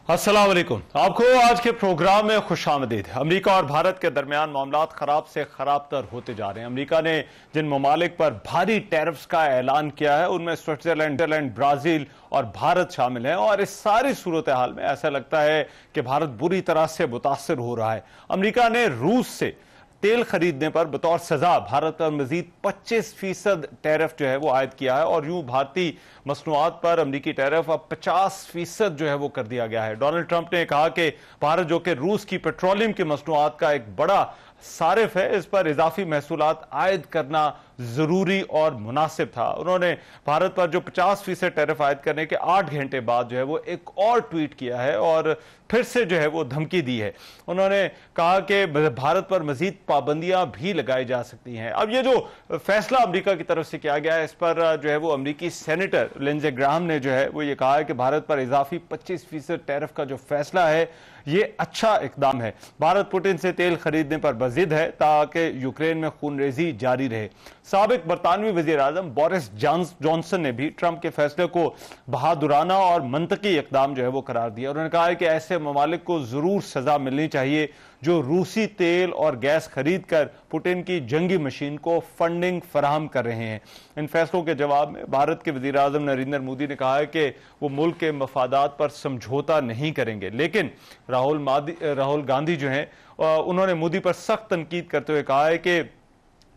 अस्सलाम वालेकुम। आपको आज के प्रोग्राम में खुशामदीद। अमेरिका और भारत के दरमियान मामलात खराब से खराब तर होते जा रहे हैं। अमेरिका ने जिन ममालिक पर भारी टैरिफ्स का ऐलान किया है उनमें स्विट्जरलैंड, ब्राजील और भारत शामिल हैं, और इस सारी सूरत हाल में ऐसा लगता है कि भारत बुरी तरह से मुतासर हो रहा है। अमेरिका ने रूस से तेल खरीदने पर बतौर सजा भारत पर मजीद 25% टैरिफ जो है वो आयद किया है, और यूं भारतीय मसनूआत पर अमरीकी टैरिफ अब 50% जो है वो कर दिया गया है। डोनाल्ड ट्रंप ने कहा कि भारत, जो कि रूस की पेट्रोलियम की मसनूआत का एक बड़ा सारिफ है, इस पर इजाफी महसूलात आयद करना जरूरी और मुनासिब था। उन्होंने भारत पर जो 50% टैरिफ आयद करने के 8 घंटे बाद जो है वो एक और ट्वीट किया है और फिर से जो है वो धमकी दी है। उन्होंने कहा कि भारत पर मजीद पाबंदियां भी लगाई जा सकती हैं। अब ये जो फैसला अमेरिका की तरफ से किया गया है, इस पर जो है वो अमेरिकी सेनेटर लिंडसे ग्राहम ने जो है वो ये कहा है कि भारत पर इजाफी 25% टैरिफ का जो फैसला है ये अच्छा इकदाम है। भारत पुतिन से तेल खरीदने पर बजिद है ताकि यूक्रेन में खूनरेजी जारी रहे। साबिक बरतानवी वजीर आजम बोरिस जॉनसन ने भी ट्रंप के फैसले को बहादुराना और मंतकी इकदाम जो है वो करार दिया। उन्होंने कहा है कि ऐसे ममालिक को जरूर सजा मिलनी चाहिए जो रूसी तेल और गैस खरीद कर पुतिन की जंगी मशीन को फंडिंग फराहम कर रहे हैं। इन फैसलों के जवाब में भारत के वजीर आजम नरेंद्र मोदी ने कहा है कि वो मुल्क के मफादात पर समझौता नहीं करेंगे, लेकिन राहुल गांधी जो हैं उन्होंने मोदी पर सख्त तनकीद करते हुए कहा है कि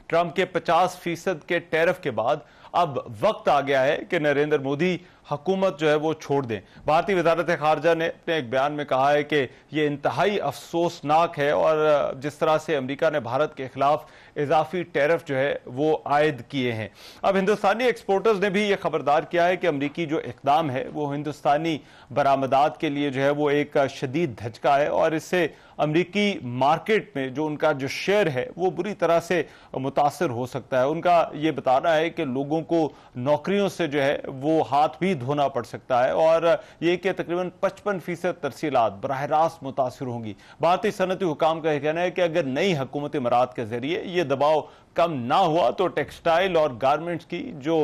ट्रंप के 50% के टैरिफ के बाद अब वक्त आ गया है कि नरेंद्र मोदी हुकूमत जो है वो छोड़ दें। भारतीय वजारत खारजा ने अपने एक बयान में कहा है कि यह इंतहाई अफसोसनाक है, और जिस तरह से अमेरिका ने भारत के खिलाफ इजाफी टैरिफ जो है वो आयद किए हैं। अब हिंदुस्तानी एक्सपोर्टर्स ने भी यह खबरदार किया है कि अमेरिकी जो इकदाम है वो हिंदुस्तानी बरामदात के लिए जो है वो एक शदीद धचका है, और इससे अमेरिकी मार्केट में जो उनका जो शेयर है वो बुरी तरह से मुतासर हो सकता है। उनका ये बताना है कि लोगों को नौकरियों से जो है वो हाथ भी धोना पड़ सकता है, और ये कि तकरीबन 55% तरसीलात बराह रास्त मुतासर होंगी। भारतीय सनती हुकाम का कहना है कि अगर नई हुकूमत इमारात के जरिए ये दबाव कम ना हुआ तो टेक्सटाइल और गारमेंट्स की जो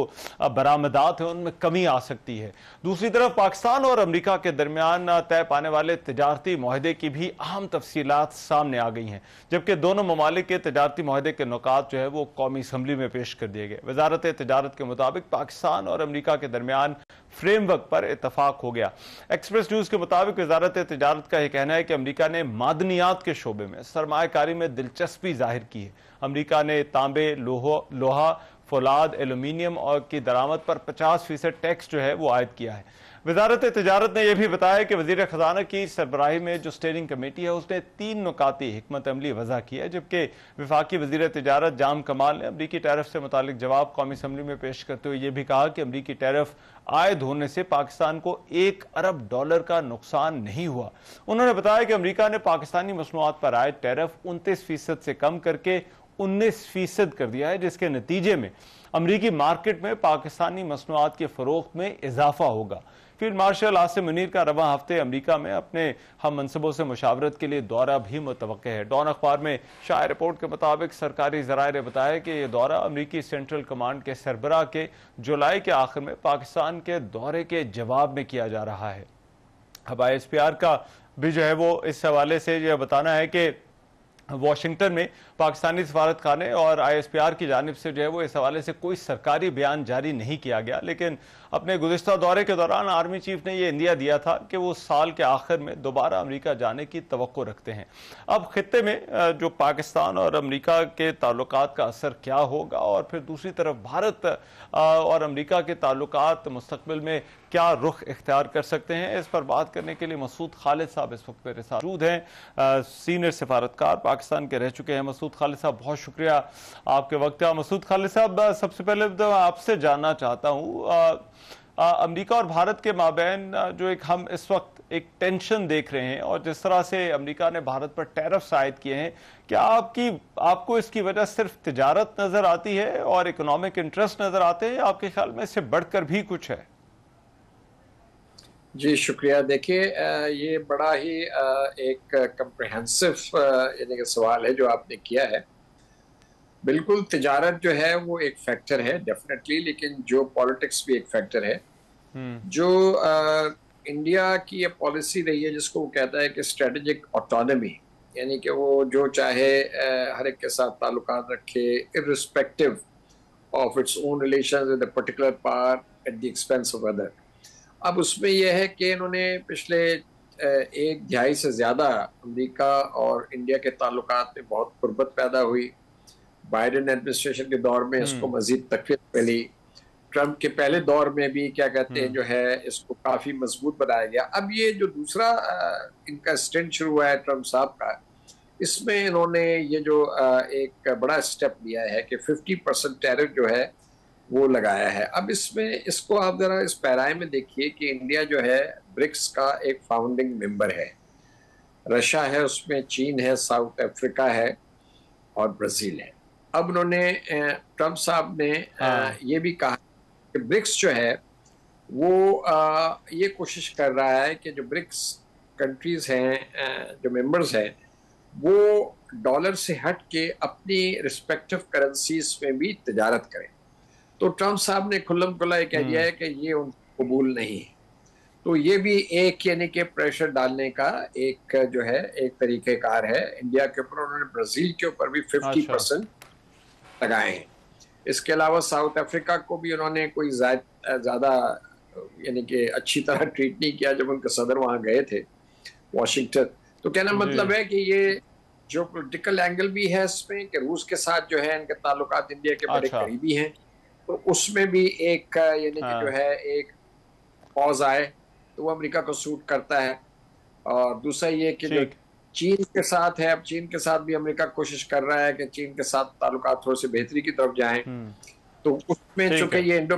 बरामदात है उनमें कमी आ सकती है। दूसरी तरफ पाकिस्तान और अमेरिका के दरमियान तय पाने वाले तजारती मुआहदे की भी अहम तफसीलात सामने आ गई हैं, जबकि दोनों ममालिक के तजारती मुआहदे के नुकात जो है वो कौमी असम्बली में पेश कर दिए गए। वजारत तजारत के मुताबिक पाकिस्तान और अमेरिका के दरमियान फ्रेमवर्क पर इतफाक हो गया। एक्सप्रेस न्यूज के मुताबिक वजारत तजारत का यह कहना है कि अमेरिका ने मादनियात के शोबे में सरमायाकारी में दिलचस्पी जाहिर की है। अमेरिका ने तांबे, लोहा, फौलाद, एल्यूमिनियम और की दरामद पर 50% टैक्स जो है वो आयद किया है। वजारत तजारत ने यह भी बताया कि वजीर खजाना की सरबराही में जो स्टेयरिंग कमेटी है उसने 3 नुकाती हिकमत अमली वजह की है, जबकि विफाकी वजीर तजारत जाम कमाल ने अमरीकी टैरिफ से मुतालिक जवाब कौमी असम्बली में पेश करते हुए यह भी कहा कि अमरीकी टैरिफ आयद होने से पाकिस्तान को $1 अरब का नुकसान नहीं हुआ। उन्होंने बताया कि अमरीका ने पाकिस्तानी मसनूआत पर आयद टैरिफ 29% से कम करके 19% कर दिया है, जिसके नतीजे में अमरीकी मार्केट में पाकिस्तानी मसनूआत के फरोख्त में इजाफा होगा। फील्ड मार्शल आसिम मुनीर का रवां हफ्ते अमरीका में अपने हम मनसबों से मुशावरत के लिए दौरा भी मुतवक्के है। डॉन अखबार में शाया रिपोर्ट के मुताबिक सरकारी जराये ने बताया कि यह दौरा अमरीकी सेंट्रल कमांड के सरबराह के जुलाई के आखिर में पाकिस्तान के दौरे के जवाब में किया जा रहा है। अब ISPR का भी जो है वो इस हवाले से यह बताना है कि वाशिंगटन में पाकिस्तानी सफारत खाने और ISPR की जानिब से जो है वो इस हवाले से कोई सरकारी बयान जारी नहीं किया गया, लेकिन अपने गुज़िश्ता दौरे के दौरान आर्मी चीफ ने यह इंदिया दिया था कि वो साल के आखिर में दोबारा अमेरिका जाने की तवक्को रखते हैं। अब खित्ते में जो पाकिस्तान और अमेरिका के ताल्लुकात का असर क्या होगा, और फिर दूसरी तरफ भारत और अमेरिका के ताल्लुकात मुस्तकबिल में क्या रुख इख्तियार कर सकते हैं, इस पर बात करने के लिए मसूद खालिद साहब इस वक्त मेरे साथ मौजूद हैं। सीनियर सफारतकार पाकिस्तान के रह चुके हैं। मसूद खालिद साहब, बहुत शुक्रिया आपके वक्त का। मसूद खालिद साहब, सबसे पहले तो आपसे जानना चाहता हूँ, अमेरिका और भारत के माबैन जो एक हम इस वक्त एक टेंशन देख रहे हैं, और जिस तरह से अमेरिका ने भारत पर टैरिफ आयद किए हैं, क्या आपको इसकी वजह सिर्फ तिजारत नजर आती है और इकोनॉमिक इंटरेस्ट नजर आते हैं, आपके ख्याल में इससे बढ़कर भी कुछ है? जी शुक्रिया। देखिए, ये बड़ा ही एक कम्प्रिहेंसिव यानी कि सवाल है जो आपने किया है। बिल्कुल तिजारत जो है वो एक फैक्टर है डेफिनेटली, लेकिन जो पॉलिटिक्स भी एक फैक्टर है। जो इंडिया की ये पॉलिसी रही है जिसको वो कहता है कि स्ट्रेटेजिक ऑटोनॉमी, यानी कि वो जो चाहे हर एक के साथ ताल्लुकात रखे irrespective of its own relations with a particular part at the expense of other. अब उसमें यह है कि इन्होंने पिछले एक दिहाई से ज़्यादा अमेरिका और इंडिया के ताल्लुकात में बहुत कुर्बत पैदा हुई। बाइडेन एडमिनिस्ट्रेशन के दौर में इसको मजीद तकवीत मिली। ट्रंप के पहले दौर में भी क्या कहते हैं जो है इसको काफ़ी मजबूत बनाया गया। अब ये जो दूसरा इनका स्टेंट शुरू हुआ है ट्रंप साहब का, इसमें इन्होंने ये जो एक बड़ा स्टेप लिया है कि 50% टैरिफ जो है वो लगाया है। अब इसमें इसको आप जरा इस पैराए में देखिए कि इंडिया जो है ब्रिक्स का एक फाउंडिंग मेंबर है, रशिया है, उसमें चीन है, साउथ अफ्रीका है और ब्राजील है। अब उन्होंने ट्रंप साहब ने ये भी कहा कि ब्रिक्स जो है वो ये कोशिश कर रहा है कि जो ब्रिक्स कंट्रीज हैं, जो मेंबर्स हैं, वो डॉलर से हट के अपनी रिस्पेक्टिव करेंसीज में भी तजारत करें। तो ट्रंप साहब ने खुल्लम खुल्ला ये कह दिया है कि ये उनको कबूल नहीं है। तो ये भी एक यानी कि प्रेशर डालने का एक जो है एक तरीक़ेकार है इंडिया के ऊपर। उन्होंने ब्राज़ील के ऊपर भी 50% लगाए हैं। इसके अलावा साउथ अफ्रीका को भी उन्होंने कोई ज़्यादा यानी कि अच्छी तरह ट्रीट नहीं किया जब उनके सदर वहाँ गए थे वाशिंगटन। तो कहना मतलब है कि ये जो पॉलिटिकल एंगल भी है इसमें कि रूस के साथ जो है इनके ताल्लुकात इंडिया के बड़े करीबी हैं, तो उसमें भी एक यानी कि जो है एक पॉज आए तो वो अमेरिका को सूट करता है। और दूसरा ये कि जो चीन के साथ है, अब चीन के साथ भी अमेरिका कोशिश कर रहा है कि चीन के साथ ताल्लुकात थोड़े से बेहतरी की तरफ जाएं। तो उसमें चूंकि ये इंडो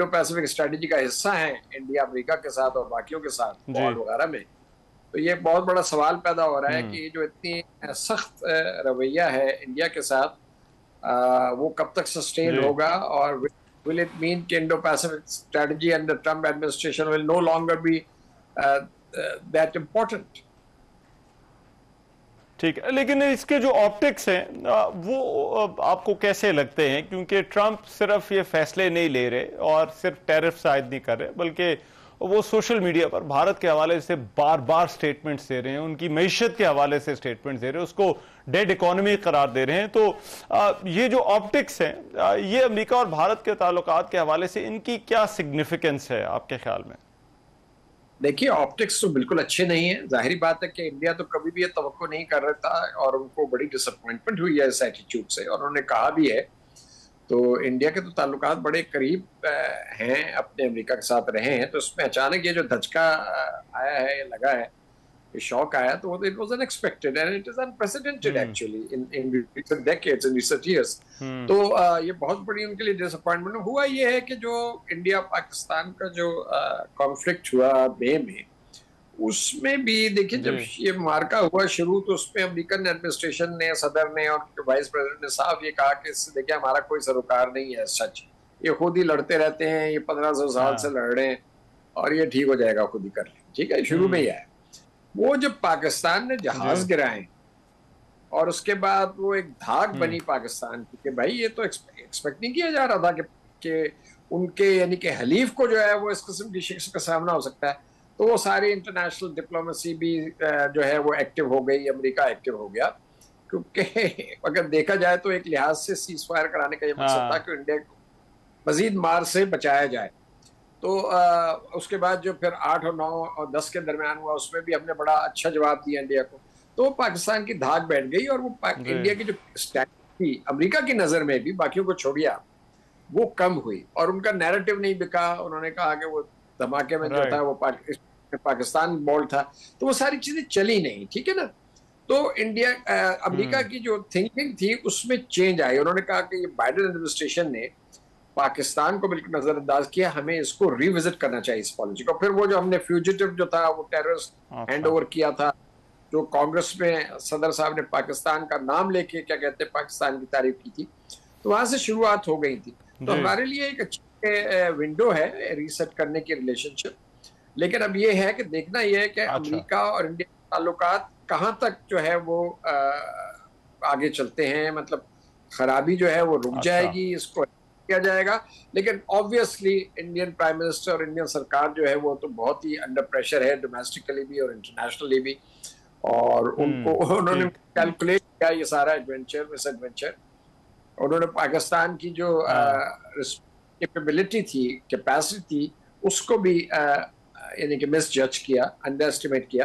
पैसिफिक स्ट्रेटेजी का हिस्सा है इंडिया अमेरिका के साथ और बाकियों के साथ और वगैरह में, तो ये बहुत बड़ा सवाल पैदा हो रहा है कि जो इतनी सख्त रवैया है इंडिया के साथ वो कब तक सस्टेन होगा, और will it mean कि Indo-Pacific strategy and the Trump administration will no longer be that important? ठीक है, लेकिन इसके जो ऑप्टिक्स हैं वो आपको कैसे लगते हैं? क्योंकि ट्रंप सिर्फ ये फैसले नहीं ले रहे और सिर्फ टैरिफ आयद नहीं कर रहे, बल्कि वो सोशल मीडिया पर भारत के हवाले से बार बार स्टेटमेंट्स दे रहे हैं, उनकी मईशत के हवाले से स्टेटमेंट्स दे रहे हैं, उसको डेड इकोनॉमी करार दे रहे हैं। तो ये जो ऑप्टिक्स हैं ये अमेरिका और भारत के ताल्लुकात के हवाले से इनकी क्या सिग्निफिकेंस है आपके ख्याल में? देखिए, ऑप्टिक्स तो बिल्कुल अच्छे नहीं है। जाहिर बात है कि इंडिया तो कभी भी ये तवक्को नहीं कर रहा था और उनको बड़ी डिसअपॉइंटमेंट हुई है इस एटीट्यूड से, और उन्होंने कहा भी है। तो इंडिया के तो ताल्लुकात बड़े करीब हैं, अपने अमेरिका के साथ रहे हैं, तो उसमें अचानक ये जो धचका आया है, ये लगा है, ये शॉक आया, तो it was unexpected and it is unprecedented actually in recent decades, in recent years. तो ये बहुत बड़ी उनके लिए डिसअपॉइंटमेंट हुआ। ये है कि जो इंडिया पाकिस्तान का जो कॉन्फ्लिक्ट हुआ मई में, उसमें भी देखिए जब ये मार्का हुआ शुरू, तो उसमें अमेरिकन एडमिनिस्ट्रेशन ने, सदर ने और वाइस प्रेसिडेंट ने साफ ये कहा कि इससे देखिए हमारा कोई सरोकार नहीं है, सच ये खुद ही लड़ते रहते हैं, ये 1500 साल से लड़ रहे हैं और ये ठीक हो जाएगा, खुद ही कर लें, ठीक है। शुरू में ही आया वो जब पाकिस्तान ने जहाज गिराए और उसके बाद वो एक धाक बनी पाकिस्तान की कि भाई ये तो एक्सपेक्ट नहीं किया जा रहा था कि उनके यानी कि हलीफ को जो है वो इस किस्म की शिक्षा का सामना हो सकता है। तो वो सारी इंटरनेशनल डिप्लोमेसी भी जो है वो एक्टिव हो गई, अमेरिका एक्टिव हो गया, क्योंकि अगर देखा जाए तो एक लिहाज से सीज फायर कराने का ये मकसद था कि इंडिया को मजीद मार से बचाया जाए। तो उसके बाद जो फिर 8 और 9 और 10 के दरमियान हुआ, उसमें भी हमने बड़ा अच्छा जवाब दिया इंडिया को। तो पाकिस्तान की धाक बैठ गई और वो इंडिया की जो स्टैंड थी अमेरिका की नज़र में भी, बाकियों को छोड़िया, वो कम हुई और उनका नैरेटिव नहीं बिका। उन्होंने कहा कि वो धमाके में जो था वो पाकिस्तान बॉल था, तो वो सारी चीजें चली नहीं, ठीक है ना। तो इंडिया अमेरिका की जो थिंकिंग थी उसमें चेंज आई। उन्होंने कहा कि ये बाइडेन एडमिनिस्ट्रेशन ने पाकिस्तान को बिल्कुल नजरअंदाज किया, हमें इसको रिविजिट करना चाहिए इस पॉलिसी को। फिर वो जो हमने फ्यूजिटिव जो था वो टेररिस्ट हैंड ओवर किया था, जो कांग्रेस में सदर साहब ने पाकिस्तान का नाम लेके क्या कहते हैं पाकिस्तान की तारीफ की थी, तो वहां से शुरुआत हो गई थी। तो हमारे लिए एक अच्छी विंडो है रीसेट करने की रिलेशनशिप। लेकिन अब ये है कि देखना ये है कि अमेरिका और इंडिया के ताल्लुकात कहाँ तक जो है वो आगे चलते हैं, मतलब खराबी जो है वो रुक जाएगी, इसको किया जाएगा। लेकिन ऑब्वियसली इंडियन प्राइम मिनिस्टर और इंडियन सरकार जो है वो तो बहुत ही अंडर प्रेशर है, डोमेस्टिकली भी और इंटरनेशनली भी। और उनको उन्होंने ठीक। कैलकुलेट किया ये सारा एडवेंचर मिस एडवेंचर। उन्होंने पाकिस्तान की जो कैपेबिलिटी थी, कैपेसिटी थी, उसको भी यानी कि मिस जज किया, अंडर एस्टिमेट किया।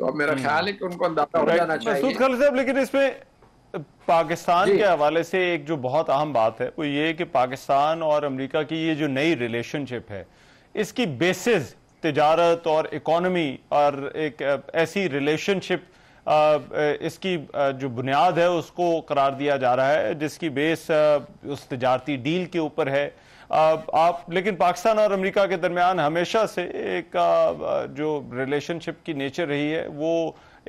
तो अब मेरा ख्याल है कि उनको अंदाजा हो जाना चाहिए। मसूद खालिद साहब, लेकिन इसमें पाकिस्तान के हवाले से एक जो बहुत अहम बात है वो ये कि पाकिस्तान और अमेरिका की ये जो नई रिलेशनशिप है, इसकी बेसिस तिजारत और इकोनॉमी और एक ऐसी रिलेशनशिप, इसकी जो बुनियाद है उसको करार दिया जा रहा है जिसकी बेस उस तिजारती डील के ऊपर है। आप लेकिन पाकिस्तान और अमेरिका के दरमियान हमेशा से एक जो रिलेशनशिप की नेचर रही है वो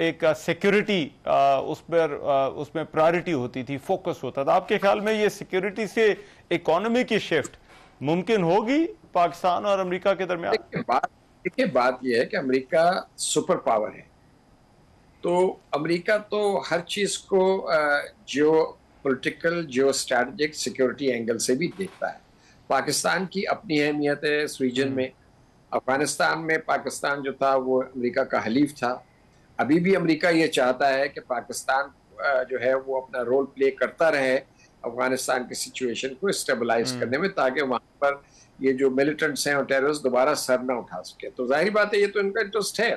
एक सिक्योरिटी उसमें प्रायोरिटी होती थी, फोकस होता था। आपके ख्याल में ये सिक्योरिटी से इकोनॉमी की शिफ्ट मुमकिन होगी पाकिस्तान और अमेरिका के दरमियान? देखिए बात यह है कि अमेरिका सुपर पावर है, तो अमेरिका तो हर चीज को जियो पॉलिटिकल, जियो स्ट्रैटेजिक, सिक्योरिटी एंगल से भी देखता है। पाकिस्तान की अपनी अहमियत है इस रीजन में। अफगानिस्तान में पाकिस्तान जो था वो अमेरिका का हलीफ था। अभी भी अमेरिका ये चाहता है कि पाकिस्तान जो है वो अपना रोल प्ले करता रहे अफगानिस्तान की सिचुएशन को स्टेबलाइज करने में, ताकि वहां पर ये जो मिलिटेंट्स हैं और टेररिस्ट दोबारा सर ना उठा सके। तो जाहिर बात है ये तो इनका इंटरेस्ट है।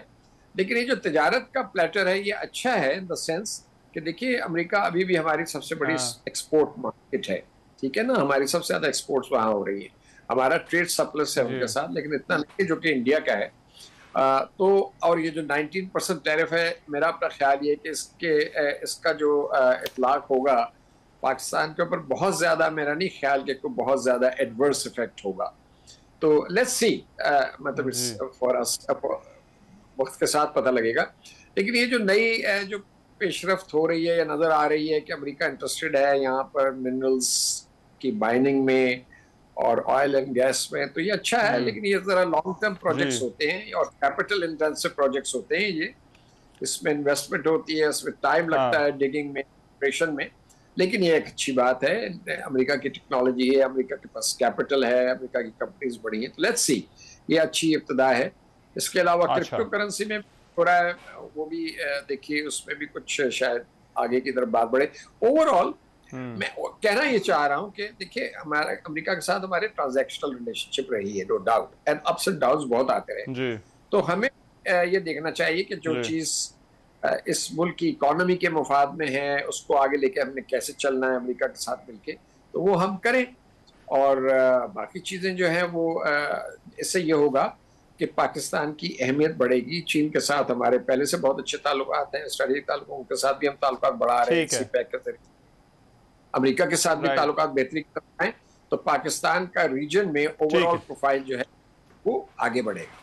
लेकिन ये जो तिजारत का प्लेटर है ये अच्छा है इन द सेंस कि देखिए अमेरिका अभी भी हमारी सबसे बड़ी एक्सपोर्ट मार्केट है, ठीक है ना। हमारी सबसे ज्यादा एक्सपोर्ट्स वहां हो रही है, हमारा ट्रेड सरप्लस है उनके साथ, लेकिन इतना नहीं जो कि इंडिया का है। तो और ये जो 19% टैरिफ है, मेरा अपना ख्याल ये कि इसका जो इतलाक होगा पाकिस्तान के ऊपर बहुत ज्यादा, मेरा नहीं ख्याल कि कोई बहुत ज्यादा एडवर्स इफेक्ट होगा। तो लेट्स सी, मतलब फॉर अस वक्त के साथ पता लगेगा। लेकिन ये जो नई जो पेशरफ्त हो रही है या नजर आ रही है कि अमेरिका इंटरेस्टेड है यहाँ पर मिनरल्स की माइनिंग में और ऑयल एंड गैस में, तो ये अच्छा है। लेकिन ये जरा लॉन्ग टर्म प्रोजेक्ट्स होते हैं और कैपिटल इंटेंसिव प्रोजेक्ट्स होते हैं ये, इसमें इन्वेस्टमेंट होती है, इसमें टाइम लगता है डिगिंग में, ऑपरेशन में। लेकिन ये एक अच्छी बात है, अमेरिका की टेक्नोलॉजी है, अमेरिका के पास कैपिटल है, अमेरिका की कंपनीज बड़ी हैं। तो लेट्स सी, ये अच्छी इब्तिदा है। इसके अलावा क्रिप्टो करेंसी में हो रहा है वो भी देखिए, उसमें भी कुछ शायद आगे की तरफ बात बढ़े। ओवरऑल मैं कहना ये चाह रहा हूँ कि देखिए हमारा अमेरिका के साथ हमारे ट्रांजैक्शनल रिलेशनशिप रही है, no doubt, and ups and downs बहुत आते रहे। तो हमें ये देखना चाहिए कि जो चीज इस मुल्क की इकोनॉमी के मुफाद में है उसको आगे लेके हमने कैसे चलना है अमेरिका के साथ मिलके, तो वो हम करें। और बाकी चीजें जो हैं वो इससे ये होगा कि पाकिस्तान की अहमियत बढ़ेगी। चीन के साथ हमारे पहले से बहुत अच्छे ताल्लुकात हैं, स्ट्रेटेजिक ताल्लुकों के साथ भी हम ताल्लुकात बढ़ा रहे हैं इसी पैक के जरिए। अमेरिका के साथ भी ताल्लुकात बेहतरी कर रहे हैं, तो पाकिस्तान का रीजन में ओवरऑल प्रोफाइल जो है वो आगे बढ़ेगा।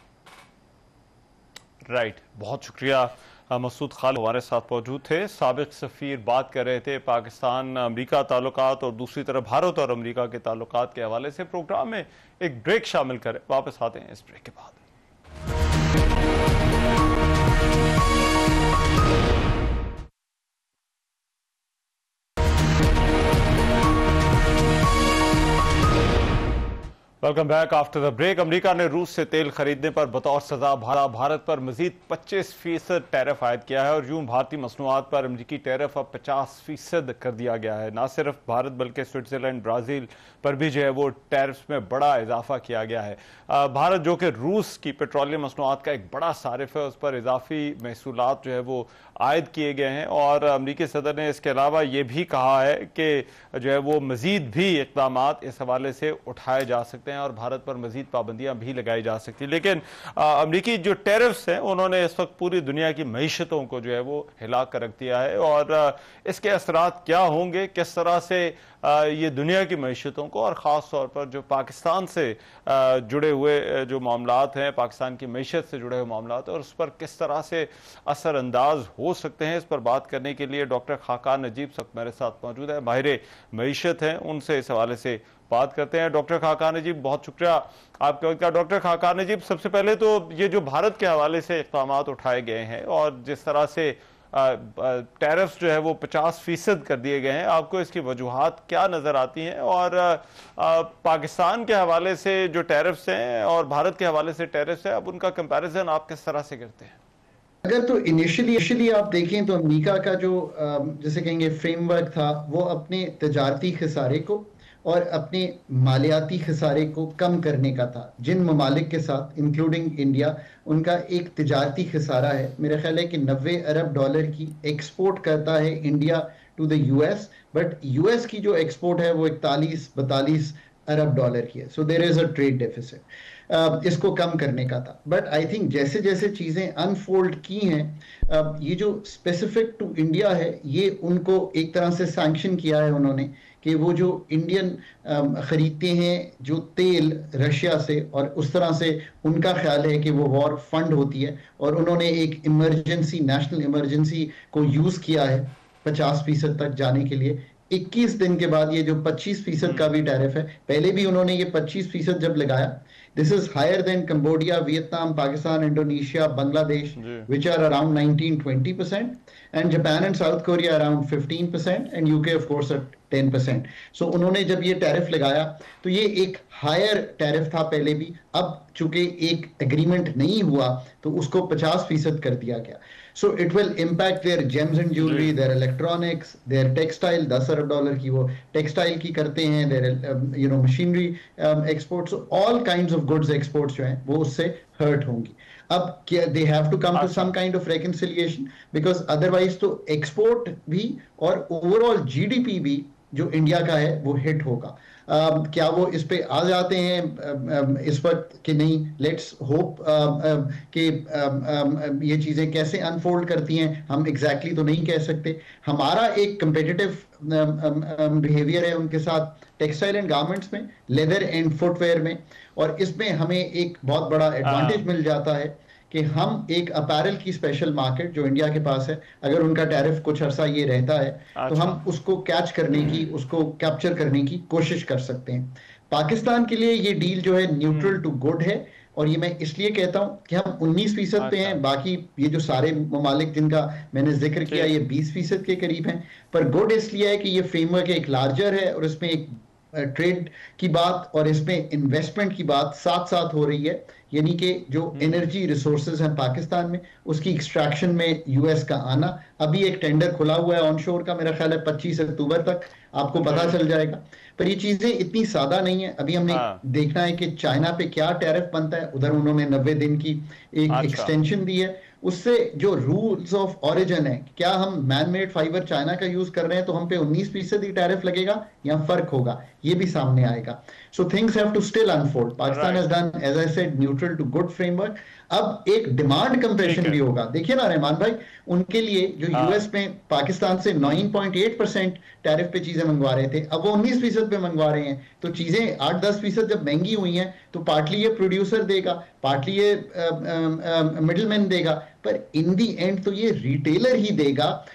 राइट, बहुत शुक्रिया। मसूद खालिद हमारे साथ मौजूद थे, साबिक सफीर, बात कर रहे थे पाकिस्तान अमेरिका ताल्लुकात और दूसरी तरफ भारत और अमेरिका के ताल्लुकात के हवाले से। प्रोग्राम में एक ब्रेक शामिल करें, वापस आते हैं इस ब्रेक के बाद। Welcome back after the break. America ने रूस से तेल खरीदने पर बतौर सजा भारत पर मजीद 25% टैरिफ आयद किया है और यूं भारतीय मसनूआत पर अमेरिकी टैरिफ अब 50% कर दिया गया है। ना सिर्फ भारत बल्कि स्विट्जरलैंड, ब्राजील पर भी जो है वो टैरिफ में बड़ा इजाफा किया गया है। भारत जो कि रूस की पेट्रोलियम मसनूआत का एक बड़ा सारिफ है, उस पर इजाफी महसूलात जो है वो आयद किए गए हैं और अमेरिकी सदर ने इसके अलावा ये भी कहा है कि जो है वो मजीद भी इक़दाम इस हवाले से उठाए जा सकते हैं और भारत पर मजीद पाबंदियां भी लगाई जा सकती। लेकिन अमेरिकी जो टैरिफ्स हैं उन्होंने इस वक्त पूरी दुनिया की मईशतों को जो है वो हिला कर रख दिया है और इसके असरात क्या होंगे, किस तरह से ये दुनिया की मईशतों को और ख़ास तौर पर जो पाकिस्तान से जुड़े हुए जो मामलात हैं, पाकिस्तान की मईशत से जुड़े हुए मामलात और उस पर किस तरह से असरअंदाज हो सकते हैं, इस पर बात करने के लिए डॉक्टर खाकान नजीब सब मेरे साथ मौजूद है, माहिर मईशत हैं, उनसे इस हवाले से बात करते हैं। डॉक्टर खाकान नजीब, बहुत शुक्रिया आपके वक्त का। डॉक्टर खाकान नजीब, सबसे पहले तो ये जो भारत के हवाले से इक़दाम उठाए गए हैं और जिस तरह से टैरिफ्स जो है वो 50% कर दिए गए हैं, आपको इसकी वजूहात क्या नजर आती हैं? और पाकिस्तान के हवाले से जो टैरिफ्स हैं और भारत के हवाले से टैरिफ्स हैं, अब उनका कंपैरिजन आप किस तरह से करते हैं? अगर तो इनिशियली आप देखें तो अमेरिका का जो जैसे कहेंगे फ्रेमवर्क था, वो अपने तजारती खसारे को और अपने मालियाती खसारे को कम करने का था। जिन ममालिक के साथ इंक्लूडिंग इंडिया, उनका एक तजारती खसारा है, मेरा ख्याल है कि 90 अरब डॉलर की एक्सपोर्ट करता है India to the US, but US की जो एक्सपोर्ट है वो 41-42 अरब डॉलर की है। So there is a trade deficit. इसको कम करने का था, बट आई थिंक जैसे जैसे चीजें अनफोल्ड की हैं, ये जो स्पेसिफिक टू इंडिया है, ये उनको एक तरह से सैंक्शन किया है उन्होंने कि वो जो इंडियन खरीदते हैं जो तेल रशिया से, और उस तरह से उनका ख्याल है कि वो वॉर फंड होती है, और उन्होंने एक इमरजेंसी, नेशनल इमरजेंसी को यूज किया है 50% तक जाने के लिए। 21 दिन के बाद ये जो 25% का भी टैरिफ है, पहले भी उन्होंने ये 25% जब लगाया, this is higher than Cambodia, Vietnam, Pakistan, Indonesia, Bangladesh, which are around 19-20%, and Japan and South Korea around 15%, and UK of course at 10%. So उन्होंने जब ये टैरिफ लगाया तो ये एक हायर टैरिफ था पहले भी, अब चूंकि एक एग्रीमेंट नहीं हुआ तो उसको 50% कर दिया गया। So it will impact their gems and jewelry, their electronics, their textile, 10 Arab dollar की वो टेक्सटाइल की करते हैं, their machinery exports, so all kinds of goods exports जो हैं वो उससे hurt होंगी। अब क्या they have to come to some kind of reconciliation, because otherwise तो एक्सपोर्ट भी और ओवरऑल जीडीपी भी जो इंडिया का है वो हिट होगा। क्या वो इस पे आ जाते हैं इस वक्त कि नहीं? लेट्स होप कि ये चीजें कैसे अनफोल्ड करती हैं हम एग्जैक्टली तो नहीं कह सकते। हमारा एक कंपेटिटिव बिहेवियर है उनके साथ टेक्सटाइल एंड गारमेंट्स में, लेदर एंड फुटवेयर में, और इसमें हमें एक बहुत बड़ा एडवांटेज मिल जाता है कि हम एक अपैरल की स्पेशल मार्केट जो इंडिया के पास है, अगर उनका टैरिफ कुछ अर्सा ये रहता है तो हम उसको कैच करने की, उसको कैप्चर करने की कोशिश कर सकते हैं। पाकिस्तान के लिए ये डील जो है न्यूट्रल टू गुड है, और ये मैं इसलिए कहता हूं कि हम 19% पे हैं, बाकी ये जो सारे ममालिक जिनका मैंने जिक्र किया ये 20% के करीब हैं। पर गुड इसलिए है कि ये फ्रेमवर्क एक लार्जर है और इसमें एक ट्रेड की बात और इसमें इन्वेस्टमेंट की बात साथ साथ हो रही है, यानी कि जो एनर्जी रिसोर्सेज हैं पाकिस्तान में, उसकी एक्सट्रैक्शन में यूएस का आना। अभी एक टेंडर खुला हुआ है ऑनशोर का, मेरा ख्याल है 25 अक्टूबर तक आपको पता चल जाएगा। पर ये चीजें इतनी सादा नहीं है। अभी हमने देखना है कि चाइना पे क्या टैरिफ बनता है, उधर उन्होंने 90 दिन की एक एक्सटेंशन दी है। उससे जो रूल्स ऑफ ओरिजिन है, क्या हम मैन मेड फाइबर चाइना का यूज कर रहे हैं तो हम पे 19% ही टैरिफ लगेगा या फर्क होगा, ये भी सामने आएगा। So things have to still unfold. Pakistan has done, as I said, neutral to good framework. अब एक डिमांड कंप्रेशन भी होगा। देखिए ना रहमान भाई, उनके लिए जो यूएस में पाकिस्तान से 9.8% टैरिफ पे चीजें मंगवा रहे थे, अब वो 19% पे मंगवा रहे हैं। तो चीजें 8-10% जब महंगी हुई हैं तो पार्टली ये प्रोड्यूसर देगा, पार्टली ये मिडलमैन देगा, पर इन दी एंड तो ये रिटेलर ही देगा,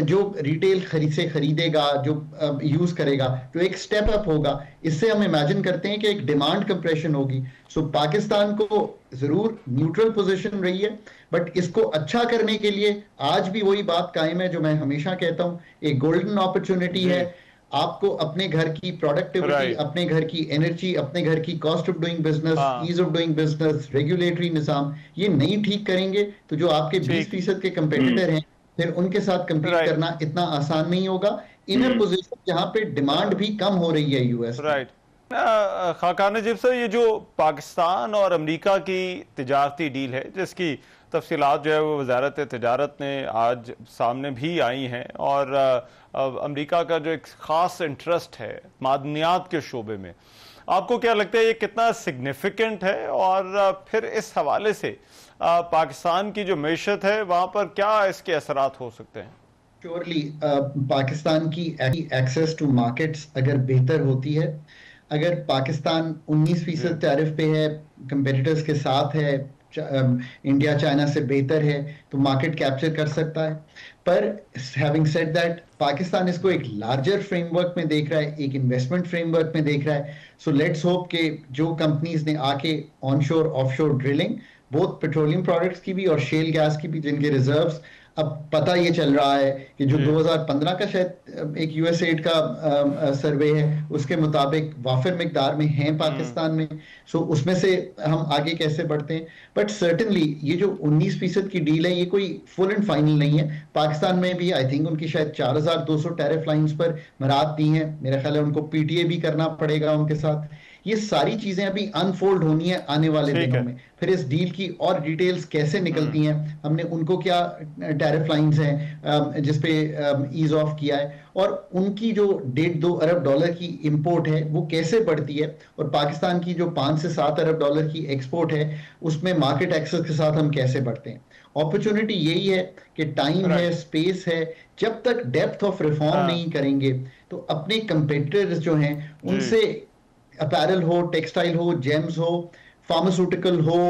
जो रिटेल से खरीदेगा, जो यूज करेगा, जो एक स्टेप अप होगा। इससे हम इमेजिन करते हैं कि एक डिमांड कंप्रेशन होगी। सो पाकिस्तान को जरूर न्यूट्रल पोजीशन रही है, बट इसको अच्छा करने के लिए आज भी वही बात कायम है जो मैं हमेशा कहता हूं, एक गोल्डन अपॉर्चुनिटी है। आपको अपने घर की प्रोडक्टिविटी, अपने घर की एनर्जी, अपने घर की cost of doing business, ease of doing business, regulatory निजाम, ये नहीं ठीक करेंगे तो जो आपके 20% के कंपेटिटर हैं फिर उनके साथ कंपीट करना इतना आसान नहीं होगा इन अ पोजीशन जहां पे डिमांड भी कम हो रही है यूएस। राइट। खाकान नजीब साहब, ये जो पाकिस्तान और अमेरिका की तिजारती डील है जिसकी तफसीलात जो है वो वजारत तिजारत ने आज सामने भी आई हैं, और अमेरिका का जो एक ख़ास इंटरेस्ट है मादनियात के शोबे में, आपको क्या लगता है ये कितना सिग्निफिकेंट है? और फिर इस हवाले से पाकिस्तान की जो मैशत है वहां पर क्या इसके असरात हो सकते हैं? श्योरली पाकिस्तान की एक्सेस टू मार्केट्स अगर बेहतर होती है, अगर पाकिस्तान 19% टैरिफ पे है, कंपेटिटर्स के साथ है, इंडिया चाइना से बेहतर है, तो मार्केट कैप्चर कर सकता है। पर हैविंग सेड दैट, पाकिस्तान इसको एक लार्जर फ्रेमवर्क में देख रहा है, एक इन्वेस्टमेंट फ्रेमवर्क में देख रहा है। सो लेट्स होप कि जो कंपनीज ने आके onshore offshore drilling both petroleum products की भी और शेल गैस की भी, जिनके रिजर्व्स अब पता ये चल रहा है कि जो 2015 का शायद एक यूएसएड का सर्वे है, उसके मुताबिक वाफिर मिकदार में हैं पाकिस्तान में। सो उसमें से हम आगे कैसे बढ़ते हैं। बट सर्टेनली ये जो 19% की डील है, ये कोई फुल एंड फाइनल नहीं है। पाकिस्तान में भी आई थिंक उनकी शायद 4200 टैरिफ लाइंस पर मराद दी हैं। मेरा ख्याल है उनको पीटीए भी करना पड़ेगा उनके साथ। ये सारी चीजें अभी अनफोल्ड होनी है आने वाले दिनों में। फिर इस डील की और डिटेल्स कैसे निकलती हैं, हमने उनको क्या टैरिफ लाइंस हैं जिसपे ईज ऑफ किया है, और उनकी जो 1.5-2 अरब डॉलर की इंपोर्ट है वो कैसे बढ़ती है, और पाकिस्तान की जो 5 से 7 अरब डॉलर की एक्सपोर्ट है उसमें मार्केट एक्सेस के साथ हम कैसे बढ़ते हैं। अपॉर्चुनिटी यही है कि टाइम है, स्पेस है। जब तक डेप्थ ऑफ रिफॉर्म नहीं करेंगे तो अपने कंपेटिटर्स जो हैं उनसे, अपैरल हो, टेक्सटाइल हो, जेम्स हो, फार्मास्यूटिकल हो,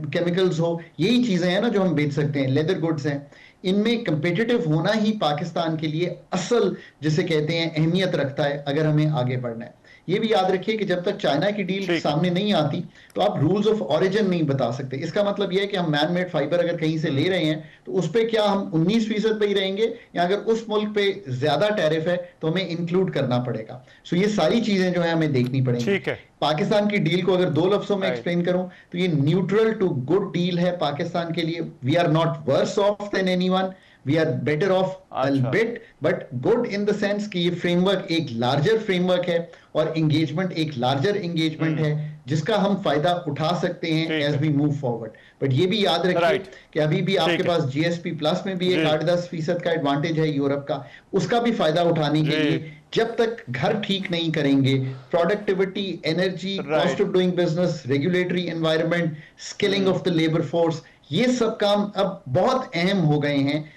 केमिकल्स हो, यही चीजें हैं ना जो हम बेच सकते हैं, लेदर गुड्स हैं, इनमें कंपेटिटिव होना ही पाकिस्तान के लिए असल, जिसे कहते हैं, अहमियत रखता है अगर हमें आगे बढ़ना है। ये भी याद रखिए कि जब तक चाइना की डील सामने नहीं आती तो आप रूल्स ऑफ ओरिजिन नहीं बता सकते। इसका मतलब यह है कि हम मैन मेड फाइबर अगर कहीं से ले रहे हैं तो उस पर क्या हम 19% पे ही रहेंगे, या अगर उस मुल्क पे ज्यादा टैरिफ है तो हमें इंक्लूड करना पड़ेगा। सो ये सारी चीजें जो है हमें देखनी पड़ेंगी। पाकिस्तान की डील को अगर 2 लफ्जों में एक्सप्लेन करूं तो ये न्यूट्रल टू गुड डील है पाकिस्तान के लिए। We are not worse off than anyone, we are better off a bit, but good in the sense कि ये फ्रेमवर्क एक लार्जर फ्रेमवर्क है और एंगेजमेंट एक लार्जर एंगेजमेंट है जिसका हम फायदा उठा सकते हैं as we move forward. But ये भी याद रखिए कि अभी भी आपके पास जीएसपी प्लस में भी एक 8-10% का एडवांटेज है यूरोप का, उसका भी फायदा उठाने के लिए जब तक घर ठीक नहीं करेंगे, productivity, energy, cost of doing business, regulatory environment, skilling of the labour force, ये सब काम अब बहुत अहम हो गए हैं।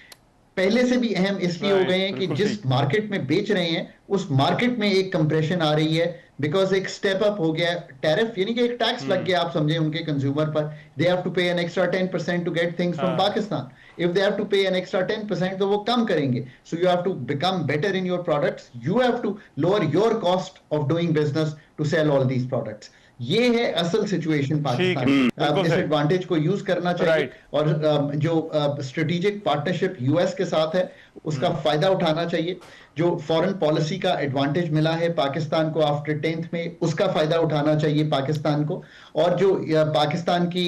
पहले से भी अहम इसलिए हो गए हैं कि जिस मार्केट में बेच रहे हैं उस मार्केट में एक कंप्रेशन आ रही है, बिकॉज एक स्टेप अप हो गया टैरिफ, यानी कि एक टैक्स लग गया, आप समझे, उनके कंज्यूमर पर। They have to pay an extra 10% to get things from Pakistan. If they have to pay an extra 10% तो वो कम करेंगे। So you have to become better in your products, you have to lower your cost of doing business to sell all these products. ये है असल situation Pakistan. इस advantage को use करना चाहिए और जो स्ट्रेटेजिक पार्टनरशिप यूएस के साथ है उसका फायदा उठाना चाहिए। जो फॉरेन पॉलिसी का एडवांटेज मिला है पाकिस्तान को आफ्टर 10th में, उसका फायदा उठाना चाहिए पाकिस्तान को। और जो पाकिस्तान की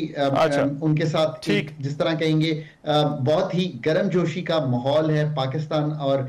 उनके साथ जिस तरह कहेंगे बहुत ही गर्मजोशी का माहौल है पाकिस्तान और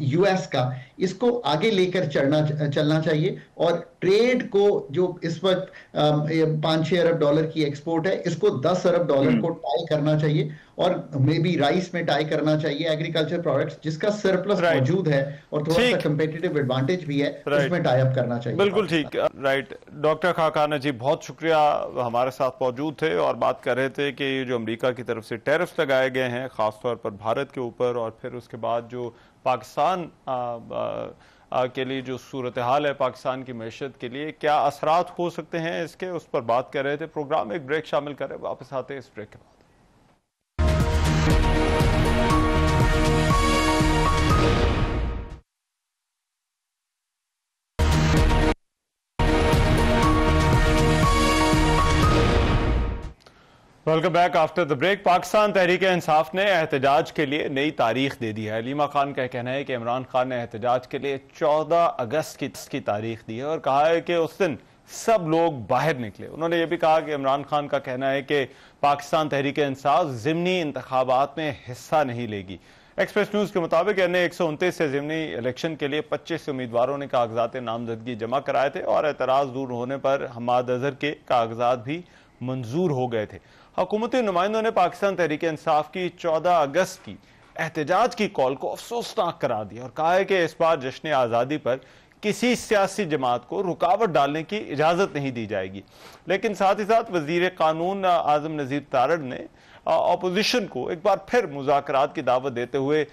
यूएस का, इसको आगे लेकर चलना चाहिए। और ट्रेड को जो इस वक्त 5-6 अरब डॉलर की एक्सपोर्ट है, इसको 10 अरब डॉलर को टाई करना चाहिए, और मे बी राइस में टाई करना चाहिए, एग्रीकल्चर प्रोडक्ट्स जिसका सरप्लस मौजूद है और थोड़ा सा कंपेटिटिव एडवांटेज भी है, उसमें टाई अप करना चाहिए। बिल्कुल ठीक, राइट। डॉक्टर खाकाना जी, बहुत शुक्रिया, हमारे साथ मौजूद थे और बात कर रहे थे कि ये जो अमेरिका की तरफ से टैरिफ्स लगाए गए हैं खासतौर पर भारत के ऊपर, और फिर उसके बाद जो पाकिस्तान के लिए जो सूरत हाल है, पाकिस्तान की मैशत के लिए क्या असरात हो सकते हैं इसके, उस पर बात कर रहे थे। प्रोग्राम एक ब्रेक शामिल करें, वापस आते हैं इस ब्रेक के बाद। Welcome back after the break. Pakistan Tehreek Insaf ने एहतजाज के लिए नई तारीख दे दी है। हलीमा खान का कहना है कि इमरान खान ने एहतजाज के लिए 14 अगस्त की तारीख दी है और कहा है कि उस दिन सब लोग बाहर निकले। उन्होंने ये भी कहा कि इमरान खान का कहना है कि पाकिस्तान तहरीक इंसाफ ज़िमनी इंतखाबात में हिस्सा नहीं लेगी। एक्सप्रेस न्यूज के मुताबिक अन्य 129 से ज़िमनी इलेक्शन के लिए 25 उम्मीदवारों ने कागजात नामजदगी जमा कराए थे और एतराज़ दूर होने पर हमाद अजहर के कागजात भी मंजूर हो गए थे। हुकूमती नुमाइंदों ने पाकिस्तान तहरीक इंसाफ की 14 अगस्त की एहतजाज की कॉल को अफसोसनाक करार दिया और कहा है कि इस बार जश्न आज़ादी पर किसी सियासी जमात को रुकावट डालने की इजाज़त नहीं दी जाएगी। लेकिन साथ ही साथ वज़ीर कानून आज़म नज़ीर तारड़ ने अपोजिशन को एक बार फिर मुज़ाकरात की दावत देते हुए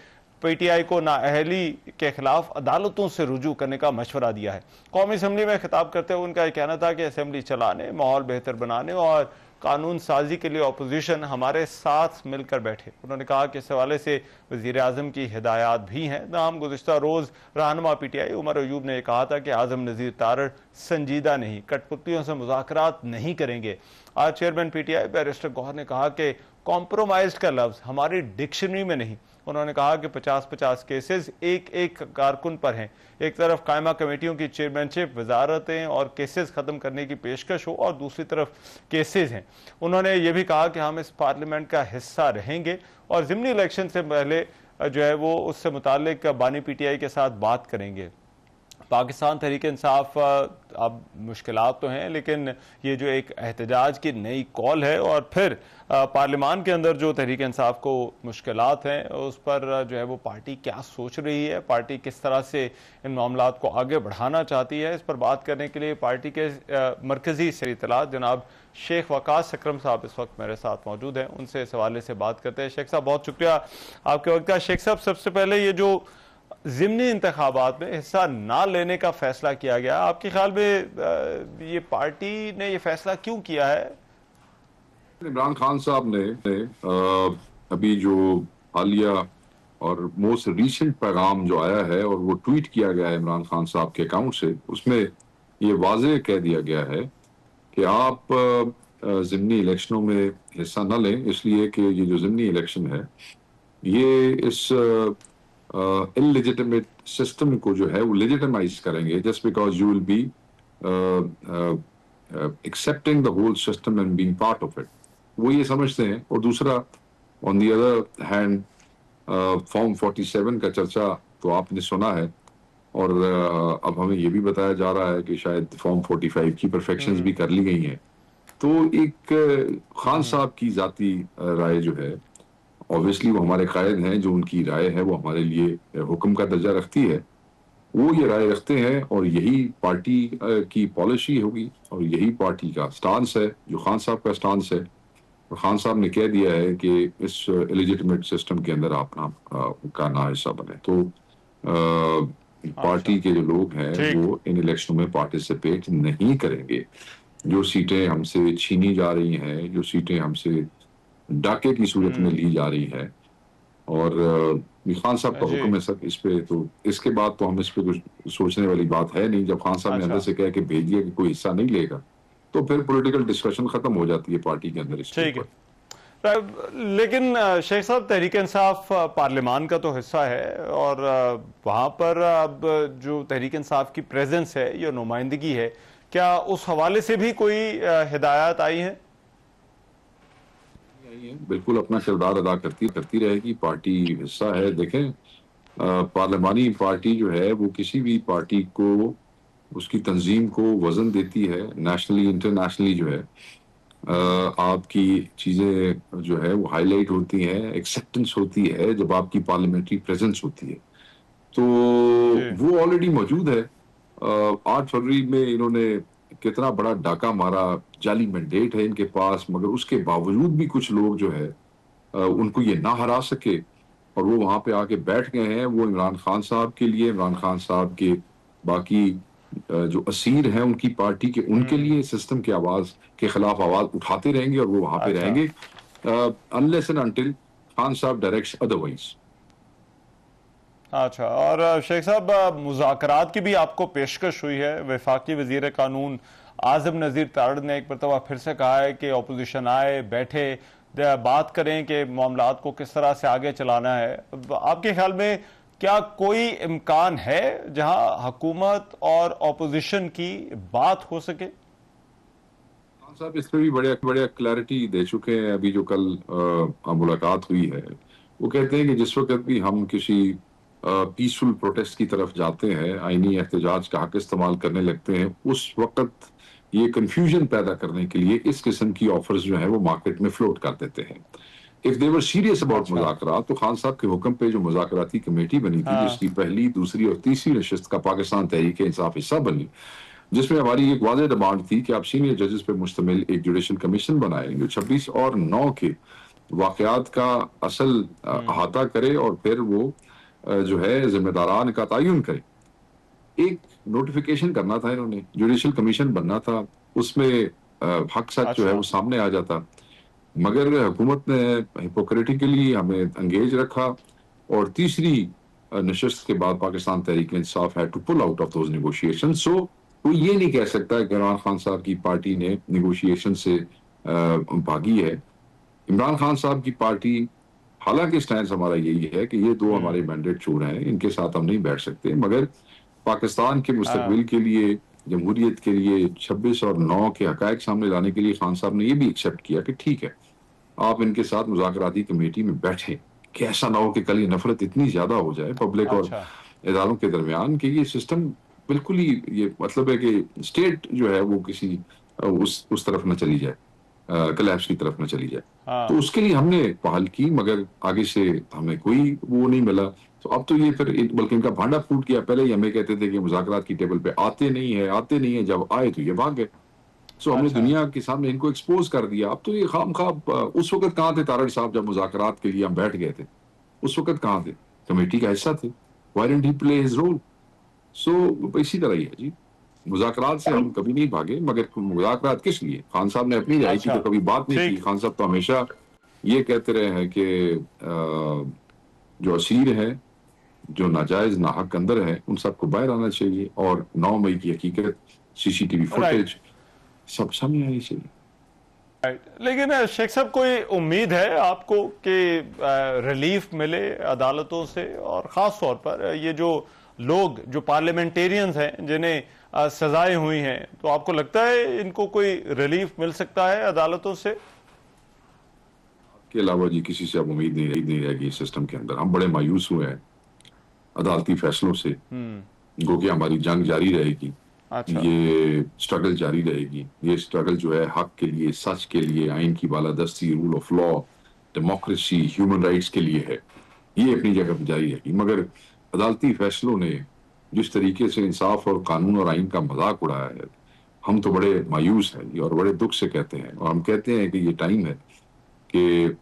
पीटीआई को नाअहली के खिलाफ अदालतों से रुजू करने का मशवरा दिया है। कौमी असम्बली में खिताब करते हुए उनका यह कहना था कि असम्बली चलाने, माहौल बेहतर बनाने और कानून साजी के लिए अपोजिशन हमारे साथ मिलकर बैठे। उन्होंने कहा कि इस हवाले से वज़ीर आज़म की हिदायत भी हैं। नाम गुज़िश्ता रोज़ रहनुमा पीटीआई उमर अयूब ने कहा था कि आज़म नज़ीर तारड़ संजीदा नहीं, कठपुतलियों से मुज़ाकरात नहीं करेंगे। आज चेयरमैन पीटीआई बैरिस्टर गौहर ने कहा कि कॉम्प्रोमाइज का लफ्ज हमारी डिक्शनरी में नहीं। उन्होंने कहा कि 50-50 केसेस एक एक कारकुन पर हैं। एक तरफ कायमा कमेटियों की चेयरमैनशिप, वजारतें और केसेस खत्म करने की पेशकश हो और दूसरी तरफ केसेस हैं। उन्होंने ये भी कहा कि हम इस पार्लियामेंट का हिस्सा रहेंगे और ज़िमनी इलेक्शन से पहले जो है वो उससे मुतालिक बानी पीटीआई के साथ बात करेंगे। पाकिस्तान तहरीक इंसाफ अब मुश्किलात तो हैं, लेकिन ये जो एक एहतजाज की नई कॉल है और फिर पार्लियामान के अंदर जो तहरीक इंसाफ को मुश्किलात हैं उस पर जो है वो पार्टी क्या सोच रही है, पार्टी किस तरह से इन मामलात को आगे बढ़ाना चाहती है, इस पर बात करने के लिए पार्टी के मरकजी सर इत्तलात जनाब शेख वकास अकरम साहब इस वक्त मेरे साथ मौजूद हैं। उनसे इस हवाले से बात करते हैं। शेख साहब बहुत शुक्रिया आपके वक्त का। शेख साहब सबसे पहले ये जो ज़िमनी इंतखाबात में हिस्सा ना लेने का फैसला किया गया, आपके ख्याल में ये पार्टी ने ये फैसला क्यों किया है? इमरान खान साहब ने अभी जो हालिया और मोस्ट रिसेंट पैगाम जो आया है और वो ट्वीट किया गया है इमरान खान साहब के अकाउंट से, उसमें ये वाज़ेह कह दिया गया है कि आप ज़िमनी इलेक्शनों में हिस्सा न लें, इसलिए कि ये जो ज़िमनी इलेक्शन है ये इस इलेजिटिमेट सिस्टम को जो है वो लेजिटिमाइज करेंगे, just because you will be accepting the whole system and being part of it, वो ये समझते हैं। और दूसरा, on the other hand, form 47 का चर्चा तो आपने सुना है और अब हमें ये भी बताया जा रहा है कि शायद फॉर्म 45 की परफेक्शंस भी कर ली गई हैं। तो एक खान साहब की जाती राय जो है, ऑब्वियसली वो हमारे कायद हैं, जो उनकी राय है वो हमारे लिए हुक्म का दर्जा रखती है, वो ये राय रखते हैं और यही पार्टी की पॉलिसी होगी और यही पार्टी का स्टांस है, जो खान साहब का स्टांस है। और खान साहब ने कह दिया है कि इस इलिजिटिमेट सिस्टम के अंदर आप का ना हिस्सा बने। तो पार्टी के जो लोग हैं वो इन इलेक्शनों में पार्टिसिपेट नहीं करेंगे। जो सीटें हमसे छीनी जा रही हैं, जो सीटें हमसे डाके की सूरत में ली जा रही है, और खान साहब का हुक्म है सर इस पे, तो इसके बाद तो हम इस पे कुछ सोचने वाली बात है नहीं। जब खान साहब ने अंदर से कहा कि भेज दिया कि कोई हिस्सा नहीं लेगा, तो फिर पॉलिटिकल डिस्कशन खत्म हो जाती है पार्टी के अंदर इस पर। लेकिन शेख साहब, तहरीक इंसाफ पार्लियामान का तो हिस्सा है और वहां पर अब जो तहरीक इंसाफ की प्रेजेंस है या नुमाइंदगी है, क्या उस हवाले से भी कोई हिदायत आई है? बिल्कुल अपना किरदार अदा करती रहेगी, पार्टी हिस्सा है। देखें, पार्लियामानी पार्टी जो है वो किसी भी पार्टी को, उसकी तंजीम को वजन देती है, नेशनली इंटरनेशनली जो है आपकी चीजें जो है वो हाईलाइट होती हैं, एक्सेप्टेंस होती है जब आपकी पार्लियामेंट्री प्रेजेंस होती है। तो वो ऑलरेडी मौजूद है। 8 फरवरी में इन्होंने कितना बड़ा डाका मारा, जाली मैंडेट है इनके पास, मगर उसके बावजूद भी कुछ लोग जो है उनको ये ना हरा सके और वो वहां पे आके बैठ गए हैं। वो इमरान खान साहब के लिए, इमरान खान साहब के बाकी जो असीर हैं उनकी पार्टी के, उनके लिए सिस्टम की आवाज के खिलाफ आवाज उठाते रहेंगे और वो वहां पे रहेंगे अनलेस एंड अनटिल खान साहब डायरेक्ट्स अदरवाइज। अच्छा, और शेख साहब, मुज़ाकरात की भी आपको पेशकश हुई है। वफाकी वजीर कानून आज़म नज़ीर तारड़ ने एक मरतबा फिर से कहा है कि अपोजिशन आए, बैठे, बात करें कि मामलात को किस तरह से आगे चलाना है। आपके ख्याल में क्या कोई इम्कान है जहां हुकूमत और अपोजिशन की बात हो सके? खान साहब इस पर भी बड़े क्लैरिटी दे चुके हैं। अभी जो कल मुलाकात हुई है, वो कहते हैं कि जिस वक्त भी हम किसी पीसफुल प्रोटेस्ट की तरफ जाते हैं, आईनी एहतजाज का हक इस्तेमाल करने लगते हैं, उस वक्त ये कंफ्यूजन पैदा करने के लिए इस किस्म की ऑफर्स जो है वो मार्केट में फ्लोट कर देते हैं। If they were serious about मुज़ाकरात, तो खान साहब के हुक्म पे जो मुज़ाकराती कमेटी बनी थी, जिसकी पहली, दूसरी और तीसरी नशिस्त का पाकिस्तान तहरीक इंसाफ हिस्सा बनी, जिसमें हमारी एक वाज़ेह डिमांड थी कि आप सीनियर जजेस पे मुश्तमिल एक जुडिशल कमीशन बनाएं जो 26 और 9 के वाकयात का असल अहाता करे और फिर वो जो है जिम्मेदारान का तयन करे। एक नोटिफिकेशन करना था इन्होंने, जुडिशल कमीशन बनना था, उसमें हक सच जो है वो सामने आ जाता, मगर हुकूमत ने हिपोक्रेटिकली हमें एंगेज रखा और तीसरी नशिस्त के बाद Pakistan Tehreek Insaf has to pull out of those negotiation. So कोई ये नहीं कह सकता कि इमरान खान साहब की पार्टी ने नेगोशिएशन से भागी है। इमरान खान साहब की पार्टी, हालांकि स्टैंड हमारा यही है कि ये दो हमारे मैंडेट चोर हैं, इनके साथ हम नहीं बैठ सकते, मगर पाकिस्तान के मुस्तकबिल के लिए, जमहूरियत के लिए 26 और 9 के हकायक सामने लाने के लिए खान साहब ने ये भी एक्सेप्ट किया कि ठीक है, आप इनके साथ मुज़ाकराती कमेटी में बैठे, कि ऐसा ना हो कि कल ये नफरत इतनी ज्यादा हो जाए पब्लिक और इदारों के दरमियान कि ये सिस्टम बिल्कुल ही, ये मतलब है कि स्टेट जो है वो किसी उस तरफ न चली जाए, कलैप्स की तरफ न चली जाए। तो उसके लिए हमने पहल की, मगर आगे से हमें कोई वो नहीं मिला। तो अब तो ये फिर बल्कि इनका भांडा फूट गया। पहले ही हमें कहते थे कि मुज़ाकरात की टेबल पे आते नहीं है, जब आए तो ये भाग गए। सो हमने दुनिया के सामने इनको एक्सपोज कर दिया। अब तो ये खामखा, उस वक्त कहाँ थे तारड़ साहब जब मुज़ाकरात के लिए हम बैठ गए थे? उस वक्त कहाँ थे? कमेटी का हिस्सा थे। Why didn't he play his role? So इसी तरह ही है जी, मुज़ाकरात से हम कभी नहीं भागे, मगर मुज़ाकरात किस लिए? खान साहब ने अपनी राय की तो कभी बात नहीं की। खान साहब तो हमेशा ये कहते रहे हैं कि जो असीर है, जो नाजायज नाहक अंदर है, उन सबको बाहर आना चाहिए, और 9 मई की हकीकत, CCTV फुटेज सब सामने आनी चाहिए। लेकिन शेख साहब, कोई उम्मीद है आपको कि रिलीफ मिले अदालतों से? और खास तौर पर ये जो लोग, जो पार्लियामेंटेरियंस हैं जिन्हें सजाएं हुई हैं, तो आपको लगता है इनको कोई रिलीफ मिल सकता है अदालतों से? के अलावा जी किसी से अब उम्मीद नहीं रहेगी इस सिस्टम के अंदर। हम बड़े मायूस हुए हैं अदालती फैसलों से, गो कि हमारी जंग जारी रहेगी। अच्छा। ये स्ट्रगल जारी रहेगी। ये स्ट्रगल जो है हक के लिए, सच के लिए, आइन की बालादस्ती, rule of law, democracy, human rights के लिए है। ये अपनी जगह पर जारी रहेगी, मगर अदालती फैसलों ने जिस तरीके से इंसाफ और कानून और आइन का मजाक उड़ाया है, हम तो बड़े मायूस हैं और बड़े दुख से कहते हैं। और हम कहते हैं कि ये टाइम है कि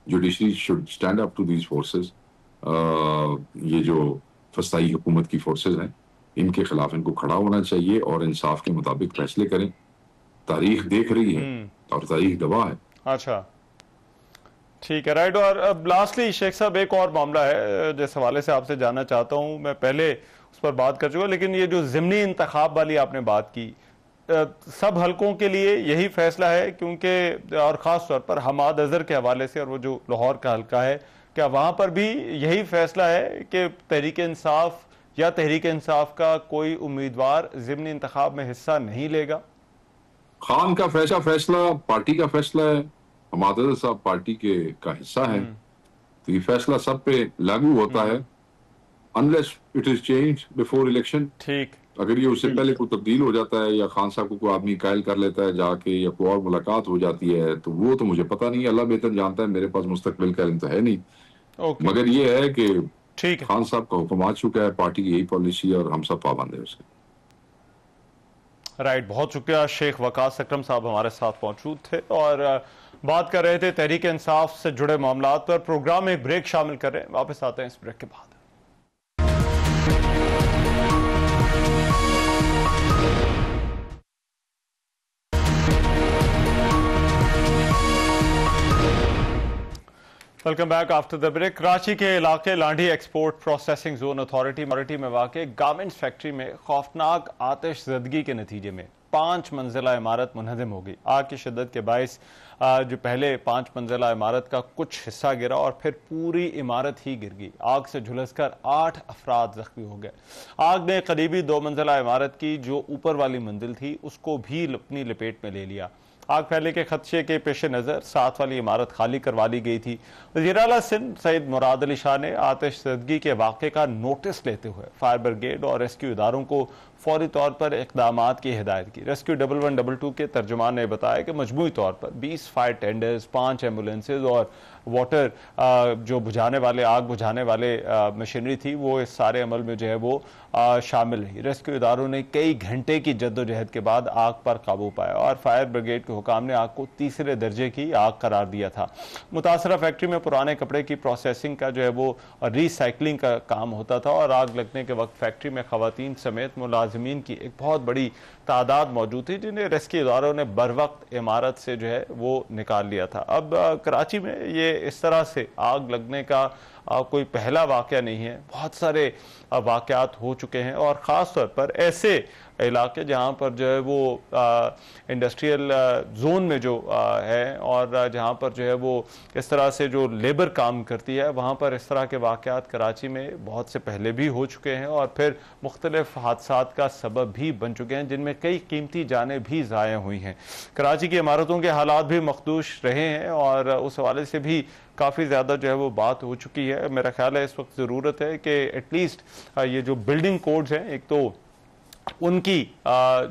judiciary should stand up to these forces. ये जो फसाई हुकूमत की फोर्सेस हैं, इनके खिलाफ इनको खड़ा होना चाहिए और इंसाफ के मुताबिक फैसले करें। तारीख देख रही है और तारीख गवाह है। अच्छा, ठीक है, राइट। और अब लास्टली शेख साहब, एक और मामला है जिस हवाले से आपसे जानना चाहता हूं। मैं पहले उस पर बात कर चुका, लेकिन ये जो ज़िमनी इंतखाब वाली आपने बात की, सब हलकों के लिए यही फैसला है? क्योंकि और ख़ास तौर पर हमाद अजहर के हवाले से, और वो जो लाहौर का हल्का है, क्या वहाँ पर भी यही फैसला है कि तहरीक इंसाफ या तहरीक इंसाफ का कोई उम्मीदवार ज़िमनी इंतखाब में हिस्सा नहीं लेगा? खान का फैसला पार्टी का फैसला है, हमाद अजहर साहब पार्टी का हिस्सा है, तो ये फैसला सब पे लागू होता है unless it is change before election. ठीक, अगर ये उससे पहले कोई तब्दील हो जाता है या खान साहब को कोई आदमी कायल कर लेता है जाके, या कोई और मुलाकात हो जाती है, तो वो तो मुझे पता नहीं, अल्लाह बेहतर जानता है, मेरे पास मुस्तकबिल का इल्म तो है नहीं। मगर ये है कि ठीक, खान साहब का हुक्म आ चुका है, पार्टी की यही पॉलिसी और हम सब पाबंद है उसके। राइट, बहुत शुक्रिया। शेख वकास अकरम साहब हमारे साथ मौजूद थे और बात कर रहे थे तहरीक इंसाफ से जुड़े मामलात पर। प्रोग्राम में एक ब्रेक शामिल कर रहे हैं, वापस आते हैं इस ब्रेक के बाद। Welcome back after the break. Karachi के इलाके Landhi export processing zone authority में वाक़ गारमेंट्स फैक्ट्री में खौफनाक आतिशज़दगी के नतीजे में 5 मंजिला इमारत मुनहदम हो गई। आग की शिद्दत के बायस जो पहले 5 मंजिला इमारत का कुछ हिस्सा गिरा और फिर पूरी इमारत ही गिर गई। आग से झुलसकर 8 अफराद जख्मी हो गए। आग ने करीबी 2 मंजिला इमारत की जो ऊपर वाली मंजिल थी उसको भी अपनी लपेट में ले लिया। आग फैलने के खदशे के पेश नज़र 7 वाली इमारत खाली करवा ली गई थी। वज़ीर आला सिंध सईद मुराद अली शाह ने आतिशज़दगी के वाक़े का नोटिस लेते हुए फायर ब्रिगेड और रेस्क्यू इदारों को फौरी तौर पर इक़दामात की हिदायत की। रेस्क्यू 1122 के तर्जुमान ने बताया कि मजमूई तौर पर 20 फायर टेंडर्स, 5 एम्बुलेंसेज और वाटर जो आग बुझाने वाले मशीनरी थी, वो इस सारे अमल में जो है वो शामिल रही। रेस्क्यू इदारों ने कई घंटे की जद्दोजहद के बाद आग पर काबू पाया और फायर ब्रिगेड के हुकाम ने आग को तीसरे दर्जे की आग करार दिया था। मुतासरा फैक्ट्री में पुराने कपड़े की प्रोसेसिंग का जो है वो रिसाइकलिंग का काम होता था और आग लगने के वक्त फैक्ट्री में खवातीन समेत मुलाजिमीन की एक बहुत बड़ी तादाद मौजूद थी, जिन्हें रेस्क्यू इदारों ने बर वक्त इमारत से जो है वो निकाल लिया था। अब कराची में ये इस तरह से आग लगने का कोई पहला वाक़या नहीं है, बहुत सारे वाक़यात हो चुके हैं। और ख़ास तौर पर ऐसे इलाके जहाँ पर जो है वो इंडस्ट्रियल जोन में जो है और जहाँ पर जो है वो इस तरह से जो लेबर काम करती है, वहाँ पर इस तरह के वाक़यात कराची में बहुत से पहले भी हो चुके हैं और फिर मुख्तलिफ हादसात का सबब भी बन चुके हैं, जिनमें कई कीमती जानें भी ज़ाया हुई हैं। कराची की इमारतों के हालात भी मखदूश रहे हैं और उस हवाले से भी काफ़ी ज़्यादा जो है वो बात हो चुकी है। मेरा ख्याल है इस वक्त ज़रूरत है कि एटलीस्ट ये जो बिल्डिंग कोड्स हैं, एक तो उनकी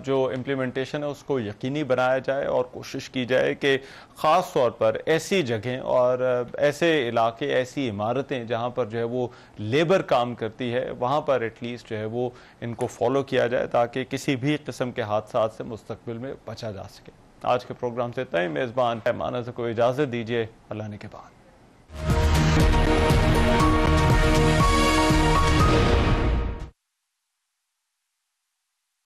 जो इम्प्लीमेंटेशन है उसको यकीनी बनाया जाए और कोशिश की जाए कि ख़ास तौर पर ऐसी जगहें और ऐसे इलाके, ऐसी इमारतें जहाँ पर जो है वो लेबर काम करती है, वहाँ पर एटलीस्ट जो है वो इनको फॉलो किया जाए ताकि किसी भी किस्म के हादसात से मुस्तकबिल में बचा जा सके। आज के प्रोग्राम से इतना ही। मेज़बान पैमाना से कोई इजाज़त दीजिए, अल्लाह ने के बाद।